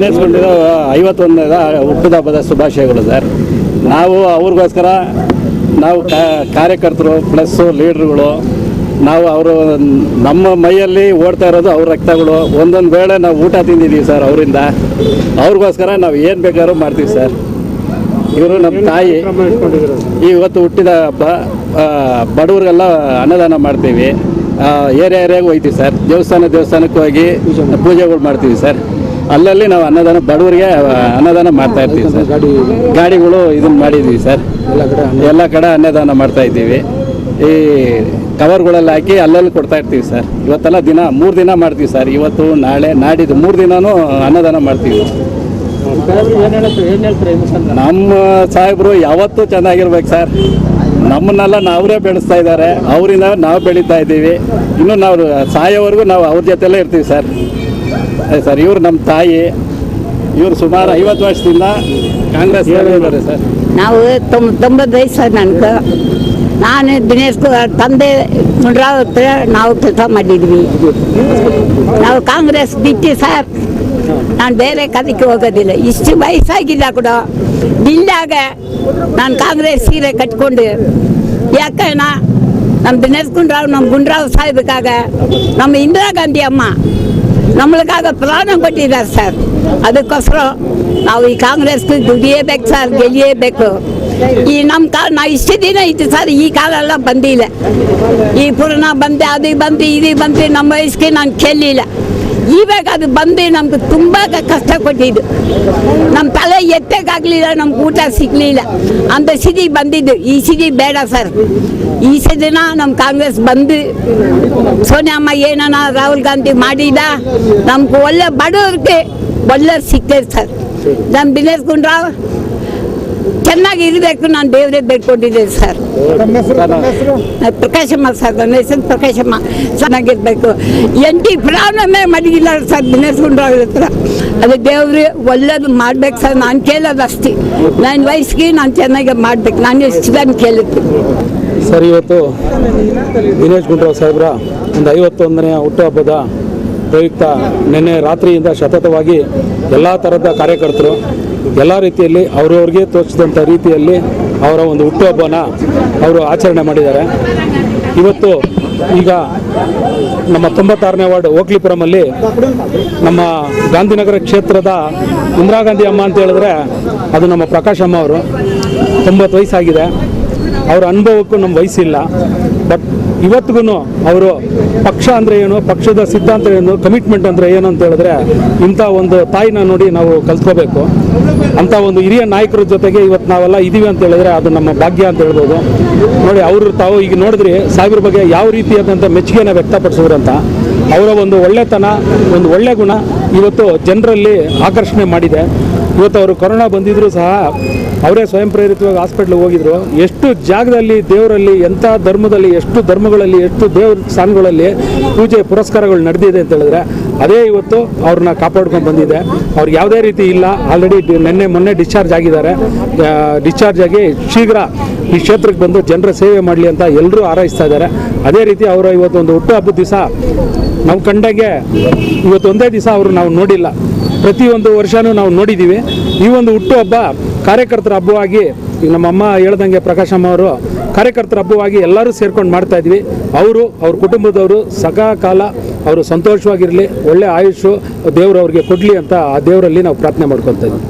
ದಿನೇಶ್ ಗುಂಡೂರಾವ್ 51ನೇ ಹುಟ್ಟುದ ಹಬ್ಬದ ಶುಭಾಶಯಗಳು ಸರ್. ನಾವು ಅವ್ರಿಗೋಸ್ಕರ ನಾವು ಕಾರ್ಯಕರ್ತರು ಪ್ಲಸ್ಸು ಲೀಡ್ರುಗಳು, ನಾವು ಅವರು ನಮ್ಮ ಮೈಯಲ್ಲಿ ಓಡ್ತಾ ಇರೋದು ಅವ್ರ ರಕ್ತಗಳು. ಒಂದೊಂದು ವೇಳೆ ನಾವು ಊಟ ತಿಂದಿದ್ದೀವಿ ಸರ್ ಅವರಿಂದ. ಅವ್ರಿಗೋಸ್ಕರ ನಾವು ಏನು ಬೇಕಾದ್ರೂ ಮಾಡ್ತೀವಿ ಸರ್. ಇವರು ನಮ್ಮ ತಾಯಿ. ಇವತ್ತು ಹುಟ್ಟಿದ ಹಬ್ಬ, ಬಡವರಿಗೆಲ್ಲ ಅನ್ನದಾನ ಮಾಡ್ತೀವಿ. ಏರಿಯಾಗೆ ಹೋಗ್ತೀವಿ ಸರ್. ದೇವಸ್ಥಾನಕ್ಕೆ ಹೋಗಿ ಪೂಜೆಗಳು ಮಾಡ್ತೀವಿ ಸರ್. ಅಲ್ಲಲ್ಲಿ ನಾವು ಅನ್ನದಾನ ಬಡವರಿಗೆ ಅನ್ನದಾನ ಮಾಡ್ತಾ ಇರ್ತೀವಿ ಸರ್. ಗಾಡಿಗಳು ಇದನ್ನು ಮಾಡಿದ್ದೀವಿ ಸರ್. ಎಲ್ಲ ಕಡೆ ಅನ್ನದಾನ ಮಾಡ್ತಾ ಇದ್ದೀವಿ. ಈ ಕವರ್ಗಳಲ್ಲಿ ಹಾಕಿ ಅಲ್ಲಲ್ಲಿ ಕೊಡ್ತಾ ಇರ್ತೀವಿ ಸರ್. ಇವತ್ತೆಲ್ಲ 3 ದಿನ ಮಾಡ್ತೀವಿ ಸರ್. ಇವತ್ತು ನಾಳೆ ನಾಡಿದ್ದು 3 ದಿನವೂ ಅನ್ನದಾನ ಮಾಡ್ತೀವಿ. ನಮ್ಮ ಸಾಹೇಬರು ಯಾವತ್ತೂ ಚೆನ್ನಾಗಿರ್ಬೇಕು ಸರ್. ನಮ್ಮನ್ನೆಲ್ಲ ಅವರೇ ಬೆಳೆಸ್ತಾ ಇದ್ದಾರೆ. ಅವರಿಂದ ನಾವು ಬೆಳೀತಾ ಇದ್ದೀವಿ. ಇನ್ನು ನಾವು ಸಾಯೋವರೆಗೂ ನಾವು ಅವ್ರ ಜೊತೆಲ್ಲೇ ಇರ್ತೀವಿ ಸರ್. ಸರ್, ಇವರು ನಮ್ಮ ತಾಯಿ. ಇವರು ಸುಮಾರು 50 ವರ್ಷದಿಂದ ಕಾಂಗ್ರೆಸ್ ಇದ್ದಾರೆ ಸರ್. ನಾವು 90 ವಯಸ್ಸು ನನಗೆ. ನಾನು ದಿನೇಶ್ ತಂದೆ ಗುಂಡೂರಾವ್ ಹತ್ರ ನಾವು ಕೆಲಸ ಮಾಡಿದ್ವಿ. ನಾವು ಕಾಂಗ್ರೆಸ್ ಬಿಟ್ಟು ಸರ್, ನಾನು ಬೇರೆ ಕದಕ್ಕೆ ಹೋಗೋದಿಲ್ಲ. ಇಷ್ಟು ವಯಸ್ಸಾಗಿಲ್ಲ ಕೂಡ ಬಿಲ್ಲಾಗ ನಾನು ಕಾಂಗ್ರೆಸ್ ಸೀರೆ ಕಟ್ಕೊಂಡು, ಯಾಕಣ್ಣ ನಮ್ಮ ದಿನೇಶ್ ಗುಂಡೂರಾವ್ ಸಾಯ್ಬೇಕಾಗ ನಮ್ಮ ಇಂದಿರಾ ಗಾಂಧಿ ಅಮ್ಮ ನಮ್ಮಳಿಗಾಗ ಪ್ರಾಣ ಕೊಟ್ಟಿದ್ದಾರೆ ಸರ್. ಅದಕ್ಕೋಸ್ಕರ ನಾವು ಈ ಕಾಂಗ್ರೆಸ್ಗೆ ದುಡಿಯೇಬೇಕು ಸರ್, ಗೆಲ್ಲಿಯೇಬೇಕು. ಈ ನಮ್ಮ ಕಾಲ ನಾವು ಇಷ್ಟು ದಿನ ಇತ್ತು ಸರ್. ಈ ಕಾಲ ಎಲ್ಲ ಬಂದಿಲ್ಲ. ಈ ಪುರಾಣ ಬಂದೆ, ಅದು ಬಂದು ಇದು ಬಂದು ನಮ್ಮ ವಯಸ್ಸಿಗೆ ನಾನು ಕೇಳಲಿಲ್ಲ. ಇವಾಗ ಅದು ಬಂದು ನಮ್ಗೆ ತುಂಬ ಕಷ್ಟ ಕೊಟ್ಟಿದ್ದು. ನಮ್ಮ ತಲೆ ಎತ್ತಕ್ಕಾಗಲಿಲ್ಲ, ನಮ್ಗೆ ಊಟ ಸಿಗಲಿಲ್ಲ ಅಂತ ಸ್ಥಿತಿ ಬಂದಿದ್ದು. ಈ ಸ್ಥಿತಿ ಬೇಡ ಸರ್. ಈ ದಿನ ನಮ್ಮ ಕಾಂಗ್ರೆಸ್ ಬಂದು ಸೋನಿಯಮ್ಮ ಏನನ ರಾಹುಲ್ ಗಾಂಧಿ ಮಾಡಿದ, ನಮ್ಗೆ ಒಳ್ಳೆ ಬಡವ್ರಿಗೆ ಒಳ್ಳೆ ಸಿಗ್ತದೆ ಸರ್. ನಮ್ಮ ದಿನೇಶ್ ಗುಂಡೂರಾವ್ ಚೆನ್ನಾಗಿ ಇರಬೇಕು, ನಾನು ದೇವರೇ ಬೇಡ್ಕೊಂಡಿದ್ದೇನೆ ಸರ್. ಪ್ರಕಾಶಮ್ಮ ಸರ್, ನನ್ನ ಹೆಸರು ಪ್ರಕಾಶಮ್ಮ. ಚೆನ್ನಾಗಿರ್ಬೇಕು. ಪ್ರಾಣನೇ ಮಡಗಿಲ್ಲ ಸರ್ ದಿನೇಶ್ ಗುಂಡೂರಾವ್ ಹತ್ರ. ಅದು ದೇವ್ರು ಒಳ್ಳೇದು ಮಾಡ್ಬೇಕು ಸರ್. ನಾನು ಕೇಳೋದು ಅಷ್ಟೇ. ನನ್ನ ವಯಸ್ಸಿಗೆ ನಾನು ಚೆನ್ನಾಗಿ ಮಾಡ್ಬೇಕು. ನಾನು ಎಷ್ಟು ನಾನು ಕೇಳುತ್ತೆ ಸರ್. ಇವತ್ತು ದಿನೇಶ್ ಗುಂಡೂರಾವ್ ಸಾಹೇಬ್ರ ಒಂದು 51ನೇ ಹುಟ್ಟುಹಬ್ಬದ ಪ್ರಯುಕ್ತ ನಿನ್ನೆ ರಾತ್ರಿಯಿಂದ ಸತತವಾಗಿ ಎಲ್ಲ ಥರದ ಕಾರ್ಯಕರ್ತರು ಎಲ್ಲ ರೀತಿಯಲ್ಲಿ ಅವ್ರವ್ರಿಗೆ ತೋಚಿದಂಥ ರೀತಿಯಲ್ಲಿ ಅವರ ಒಂದು ಹುಟ್ಟುಹಬ್ಬನ ಅವರು ಆಚರಣೆ ಮಾಡಿದ್ದಾರೆ. ಇವತ್ತು ಈಗ ನಮ್ಮ 96ನೇ ವಾರ್ಡ್ ಓಕ್ಲಿಪುರಮಲ್ಲಿ ನಮ್ಮ ಗಾಂಧಿನಗರ ಕ್ಷೇತ್ರದ ಇಂದಿರಾ ಗಾಂಧಿ ಅಮ್ಮ ಅಂತ ಹೇಳಿದ್ರೆ ಅದು ನಮ್ಮ ಪ್ರಕಾಶಮ್ಮ ಅವರು. 90 ವಯಸ್ಸಾಗಿದೆ. ಅವರ ಅನುಭವಕ್ಕೂ ನಮ್ಮ ವಯಸ್ಸಿಲ್ಲ. ಬಟ್ ಇವತ್ತಿಗೂ ಅವರು ಪಕ್ಷ ಅಂದರೆ ಏನು, ಪಕ್ಷದ ಸಿದ್ಧಾಂತ ಏನು, ಕಮಿಟ್ಮೆಂಟ್ ಅಂದರೆ ಏನು ಅಂತ ಹೇಳಿದ್ರೆ ಇಂಥ ಒಂದು ತಾಯಿನ ನೋಡಿ ನಾವು ಕಲ್ತ್ಕೋಬೇಕು. ಅಂಥ ಒಂದು ಹಿರಿಯ ನಾಯಕರ ಜೊತೆಗೆ ಇವತ್ತು ನಾವೆಲ್ಲ ಇದ್ದೀವಿ ಅಂತ ಹೇಳಿದ್ರೆ ಅದು ನಮ್ಮ ಭಾಗ್ಯ ಅಂತ ಹೇಳ್ಬೋದು. ನೋಡಿ, ತಾವು ಈಗ ನೋಡಿದ್ರಿ ಸಾಹೇಬ್ರ ಬಗ್ಗೆ ಯಾವ ರೀತಿಯಾದಂಥ ಮೆಚ್ಚುಗೆನ ವ್ಯಕ್ತಪಡಿಸಿದ್ರಂತ. ಅವರ ಒಂದು ಒಳ್ಳೆತನ, ಒಂದು ಒಳ್ಳೆ ಗುಣ ಇವತ್ತು ಜನರಲ್ಲಿ ಆಕರ್ಷಣೆ ಮಾಡಿದೆ. ಇವತ್ತು ಅವರು ಕೊರೋನಾ ಬಂದಿದ್ರು ಸಹ ಅವರೇ ಸ್ವಯಂ ಪ್ರೇರಿತವಾಗಿ ಹಾಸ್ಪಿಟ್ಲಿಗೆ ಹೋಗಿದ್ರು. ಎಷ್ಟು ಜಾಗದಲ್ಲಿ ದೇವರಲ್ಲಿ, ಎಂಥ ಧರ್ಮದಲ್ಲಿ, ಎಷ್ಟು ಧರ್ಮಗಳಲ್ಲಿ, ಎಷ್ಟು ದೇವ್ರ ಸ್ಥಾನಗಳಲ್ಲಿ ಪೂಜೆ ಪುರಸ್ಕಾರಗಳು ನಡೆದಿದೆ ಅಂತ ಹೇಳಿದ್ರೆ ಅದೇ ಇವತ್ತು ಅವ್ರನ್ನ ಕಾಪಾಡ್ಕೊಂಡು ಬಂದಿದೆ. ಅವ್ರಿಗೆ ಯಾವುದೇ ರೀತಿ ಇಲ್ಲ. ಆಲ್ರೆಡಿ ಮೊನ್ನೆ ಡಿಸ್ಚಾರ್ಜ್ ಆಗಿದ್ದಾರೆ. ಡಿಸ್ಚಾರ್ಜ್ ಆಗಿ ಶೀಘ್ರ ಈ ಕ್ಷೇತ್ರಕ್ಕೆ ಬಂದು ಜನರ ಸೇವೆ ಮಾಡಲಿ ಅಂತ ಎಲ್ಲರೂ ಹಾರೈಸ್ತಾ ಇದ್ದಾರೆ. ಅದೇ ರೀತಿ ಅವರ ಇವತ್ತೊಂದು ಹುಟ್ಟುಹಬ್ಬದ ದಿವಸ ನಾವು ಕಂಡಾಗೆ ಇವತ್ತು ಒಂದೇ ದಿವಸ ಅವರು ನಾವು ನೋಡಿಲ್ಲ. ಪ್ರತಿಯೊಂದು ವರ್ಷವೂ ನಾವು ನೋಡಿದ್ದೀವಿ. ಈ ಒಂದು ಹುಟ್ಟುಹಬ್ಬ ಕಾರ್ಯಕರ್ತರ ಹಬ್ಬವಾಗಿ, ಈಗ ನಮ್ಮಮ್ಮ ಹೇಳ್ದಂಗೆ ಪ್ರಕಾಶಮ್ಮ ಅವರು ಕಾರ್ಯಕರ್ತರ ಹಬ್ಬವಾಗಿ ಎಲ್ಲರೂ ಸೇರ್ಕೊಂಡು ಮಾಡ್ತಾ ಇದ್ವಿ. ಅವ್ರ ಕುಟುಂಬದವರು ಸಕಾಲ ಅವರು ಸಂತೋಷವಾಗಿರಲಿ, ಒಳ್ಳೆ ಆಯುಷು ದೇವರು ಅವ್ರಿಗೆ ಕೊಡಲಿ ಅಂತ ಆ ದೇವರಲ್ಲಿ ನಾವು ಪ್ರಾರ್ಥನೆ ಮಾಡ್ಕೊತಾ ಇದ್ವಿ.